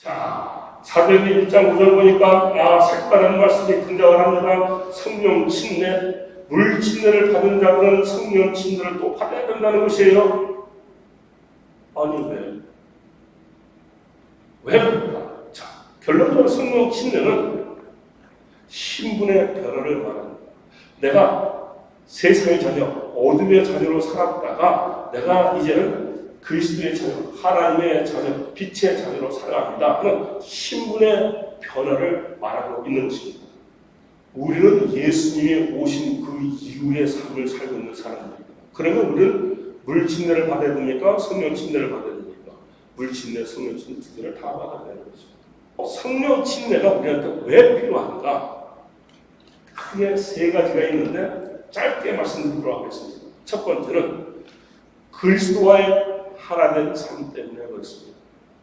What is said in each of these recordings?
자, 사도행전 1장 9절 보니까 색다른 말씀이 등장을 합니다. 성령 침례, 물 침례를 받은 자들은 성령 침례를 또 받아야 된다는 것이에요. 아니 왜 그럴까? 자, 결론적으로 성령 침례는 신분의 변화를 말합니다. 내가 세상의 자녀, 어둠의 자녀로 살았다가 내가 이제는 그리스도의 자녀, 하나님의 자녀, 빛의 자녀로 살아갑니다 하는 신분의 변화를 말하고 있는 것입니다. 우리는 예수님이 오신 그 이후의 삶을 살고 있는 사람들입니다. 그러면 우리는 물 침례를 받아야 됩니까? 성령 침례를 받아야 됩니까? 물 침례, 성령 침례 두 개를 다 받아야 되는 것입니다. 성령 침례가 우리한테 왜 필요한가? 크게 세 가지가 있는데 짧게 말씀드리도록 하겠습니다. 첫 번째는 그리스도와의 하나 된 삶 때문에 그렇습니다.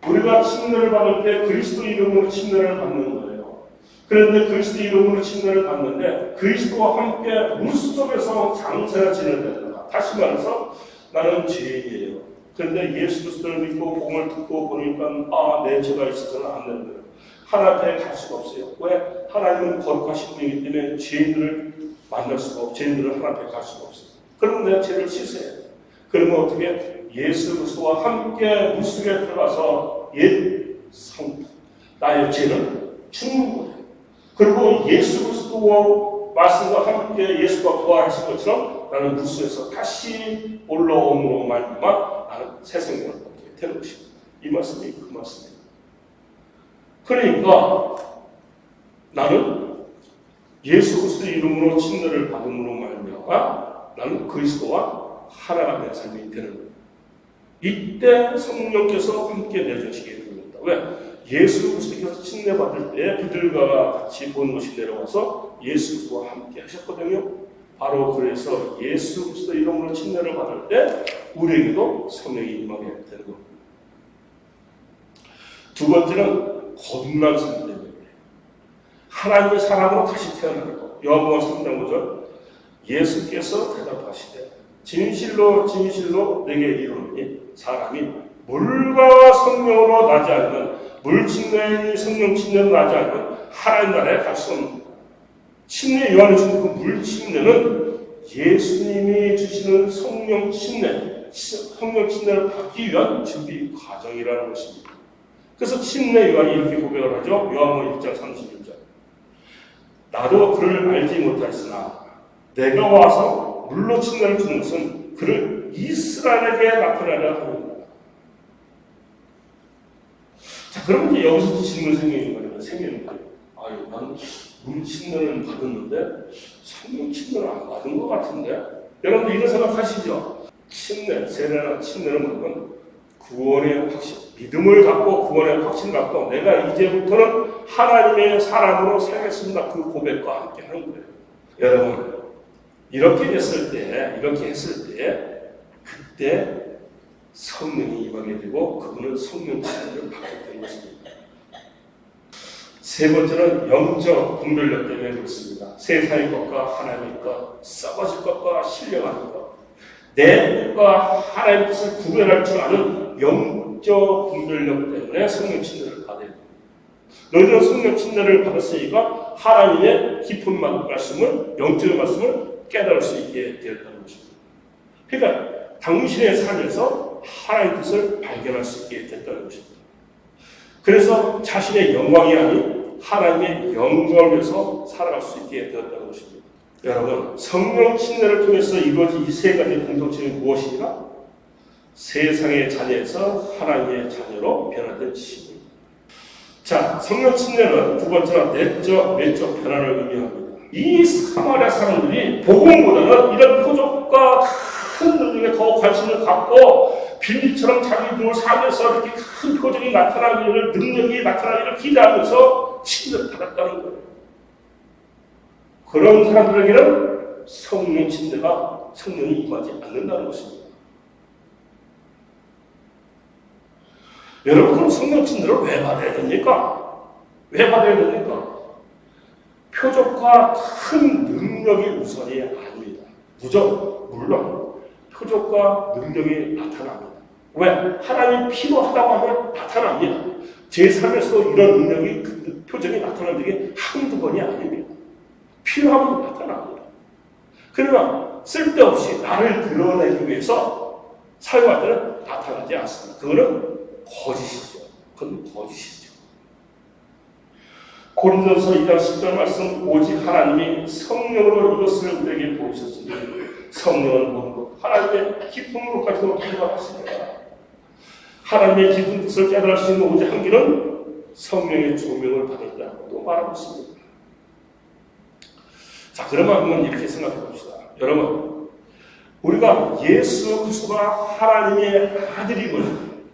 우리가 침례를 받을 때 그리스도 이름으로 침례를 받는 거예요. 그런데 그리스도 이름으로 침례를 받는데 그리스도와 함께 물속에서 장세가 진행된다. 다시 말해서 나는 죄인이에요. 그런데 예수 그리스도를 믿고 복음을 듣고 보니까 내 죄가 있어서는 안 된다. 하나님 앞에 갈 수가 없어요. 왜? 하나님은 거룩하신 분이기 때문에 죄인들을 만날 수가 없고 죄인들을 하나님 앞에 갈 수가 없어요. 그러면 내 죄를 씻어야 돼요. 그러면 어떻게? 예수 그리스도와 함께 물속에 들어가서 나의 죄는 죽는 거예요. 그리고 예수 그리스도와 말씀과 함께 예수가 부활하신 것처럼 나는 물속에서 다시 올라옴으로 말미암아 나는 새 생명을 얻게 되는 것입니다. 이 말씀이 그 말씀입니다. 그러니까 나는 예수 그리스도 이름으로 침례를 받음으로 말미암아 나는 그리스도와 하나가 된 삶이 되는 거예요. 이때 성령께서 함께 내주시게 됩니다. 왜? 예수 그리스도께서 침례 받을 때 그들과 같이 본 것이 내려와서 예수 그리스도와 함께 하셨거든요. 바로 그래서 예수 그리스도 이름으로 침례를 받을 때 우리에게도 성령이 임하게 되는 겁니다. 두 번째는 거듭난 삶 때문에 하나님의 사람으로 다시 태어나는 것. 요한복음 3장 5절 예수께서 대답하시되 진실로 진실로 내게 이르노니 사람이 물과 성령으로 나지 않으면 물 침례니 성령 침례로 나지 않으면 하나님 나라에 갈 수 없습니다. 침례 요한이 주는 그 물 침례는 예수님이 주시는 성령 침례, 성령 침례를 받기 위한 준비 과정이라는 것입니다. 그래서 침례 요한이 이렇게 고백을 하죠. 요한복음 1장 31절 나도 그를 알지 못하였으나 내가 와서 물로 침례를 주는 것은 그를 이스라엘에게 나타나려 합니다. 자, 그러면 이제 여기서 질문 생기는 거예요. 난 물 침례를 받았는데 성령 침례를 안 받은 것 같은데? 여러분들 이런 생각하시죠? 세례나 침례는 뭐냐면 구원의 확신, 믿음을 갖고 구원의 확신을 갖고 내가 이제부터는 하나님의 사람으로 살겠습니다. 그 고백과 함께 하는 거예요. 여러분 이렇게 했을 때 그때 성령이 임하게 되고 그분은 성령 침례를 받게 되는 것입니다. 세 번째는 영적 분별력 때문에 그렇습니다. 세상의 것과 하나님의 것, 썩어질 것과 신령한 것, 내 것과 하나님의 것을 구별할 줄 아는 영적 분별력 때문에 성령 침례를 받아야 됩니다. 너희는 성령 침례를 받았으니까 하나님의 깊은 말씀을, 영적인 말씀을 깨달을 수 있게 되었다는 것입니다. 그러니까 당신의 삶에서 하나님의 뜻을 발견할 수 있게 됐다는 것입니다. 그래서 자신의 영광이 아닌 하나님의 영광을 위해서 살아갈 수 있게 되었다는 것입니다. 여러분, 성령 침례를 통해서 이루어진 이 세 가지 공통점이 무엇이냐? 세상의 자녀에서 하나님의 자녀로 변화된 시입니다. 자, 성령 침례는 두 번째로 내적 변화를 의미합니다. 이 사마리아 사람들이 복음보다는 이런 표적과 큰 능력에 더 관심을 갖고 빌립처럼 자기들 삶에서 이렇게 큰 표적이 나타나기를, 능력이 나타나기를 기대하면서 침례를 받았다는 거예요. 그런 사람들에게는 성령 침례가 성령이 임하지 않는다는 것입니다. 여러분, 그럼 성령 침례를 왜 받아야 됩니까? 왜 받아야 됩니까? 표적과 큰 능력이 우선이 아닙니다. 물론 표적과 능력이 나타납니다. 왜? 하나님이 필요하다고 하면 나타납니다. 제 삶에서 이런 능력이 표정이 나타난 적이 한두 번이 아닙니다. 필요하면 나타납니다. 그러나 쓸데없이 나를 드러내기 위해서 사용할 때는 나타나지 않습니다. 그거는 거짓이죠. 그건 거짓이죠. 고린도서 2장 10절 말씀, 오직 하나님이 성령으로 이것을 우리에게 보이셨으니 성령은 모든 하나님의 기쁨으로까지도 해결하십니다. 하나님의 깊은 뜻을 깨달을 수 있는 오직 한 길은 성령의 조명을 받았다고 말하고 있습니다. 자, 그러면 한번 이렇게 생각해 봅시다. 여러분, 우리가 예수 그리스도가 하나님의 아들임을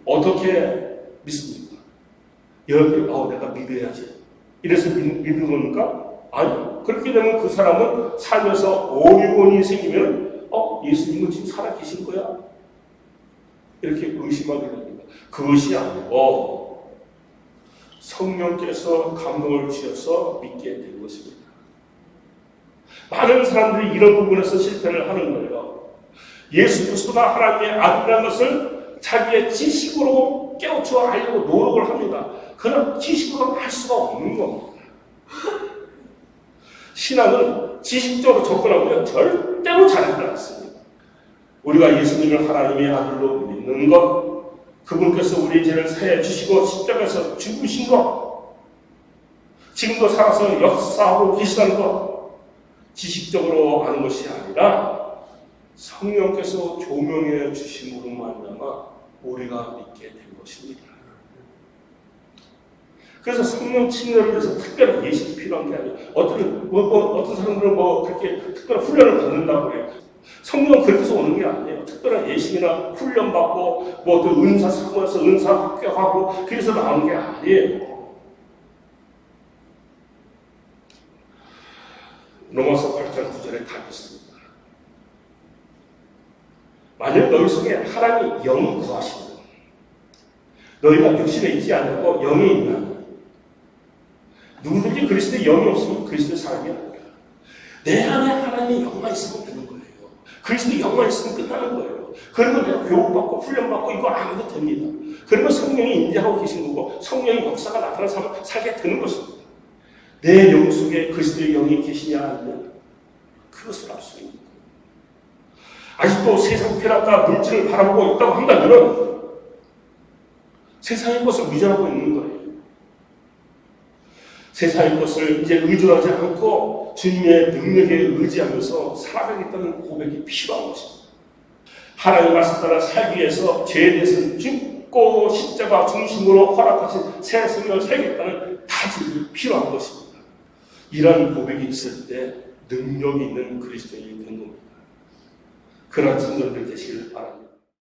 어떻게 믿습니까? 여러분이 내가 믿어야지. 이래서 믿는 겁니까? 아니, 그렇게 되면 그 사람은 살면서 어려움이 생기면 예수님은 지금 살아계신 거야? 이렇게 의심하게 됩니다. 그것이 아니고 성령께서 감동을 주셔서 믿게 된 것입니다. 많은 사람들이 이런 부분에서 실패를 하는 거예요. 예수 그리스도가 하나님의 아들이라는 것을 자기의 지식으로 깨우쳐 알려고 노력을 합니다. 그러나 지식으로 알 수가 없는 겁니다. 신앙은 지식적으로 접근하면 절대로 잘하지 않습니다. 우리가 예수님을 하나님의 아들로 믿는 것, 그분께서 우리 죄를 사해 주시고 십자가에서 죽으신 것, 지금도 살아서 역사하고 계시다는 것, 지식적으로 아는 것이 아니라 성령께서 조명해 주심으로 말미암아 우리가 믿게 된 것입니다. 그래서 성령 침례를 위해서 특별한 예식이 필요한 게 아니에요. 어떤 사람들은 그렇게 특별한 훈련을 받는다고 해요. 성령은 그렇게 해서 오는 게 아니에요. 특별한 예식이나 훈련받고 또 은사 사모해서 은사 합격하고 그래서 나오는 게 아니에요. 로마서 8장 9절에 답이 있습니다. 만약 너희 속에 하나님의 영이 거하시면 너희가 육신에 있지 않고 영에 있나? 누구든지 그리스도의 영이 없으면 그리스도의 사람이 아닙니다. 내 안에 하나님의 영만 있으면 되는 거예요. 그리스도의 영만 있으면 끝나는 거예요. 그러면 내가 교육받고 훈련받고 이거 안 해도 됩니다. 그러면 성령이 인지하고 계신 거고 성령의 역사가 나타나서 살게 되는 것입니다. 내 영 속에 그리스도의 영이 계시냐 아니냐 그것을 알 수 있는 거예요. 아직도 세상 쾌락과 물질을 바라보고 있다고 한다면 세상의 것을 위전하고 있는 거예요. 세상의 것을 이제 의존하지 않고 주님의 능력에 의지하면서 살아가겠다는 고백이 필요한 것입니다. 하나님의 말씀 따라 살기 위해서 죄에 대해서 죽고 십자가 중심으로 허락하신 새 생명을 살겠다는 다짐이 필요한 것입니다. 이런 고백이 있을 때 능력이 있는 그리스도인이 되는 겁니다. 그런 성도들 되시길 바랍니다.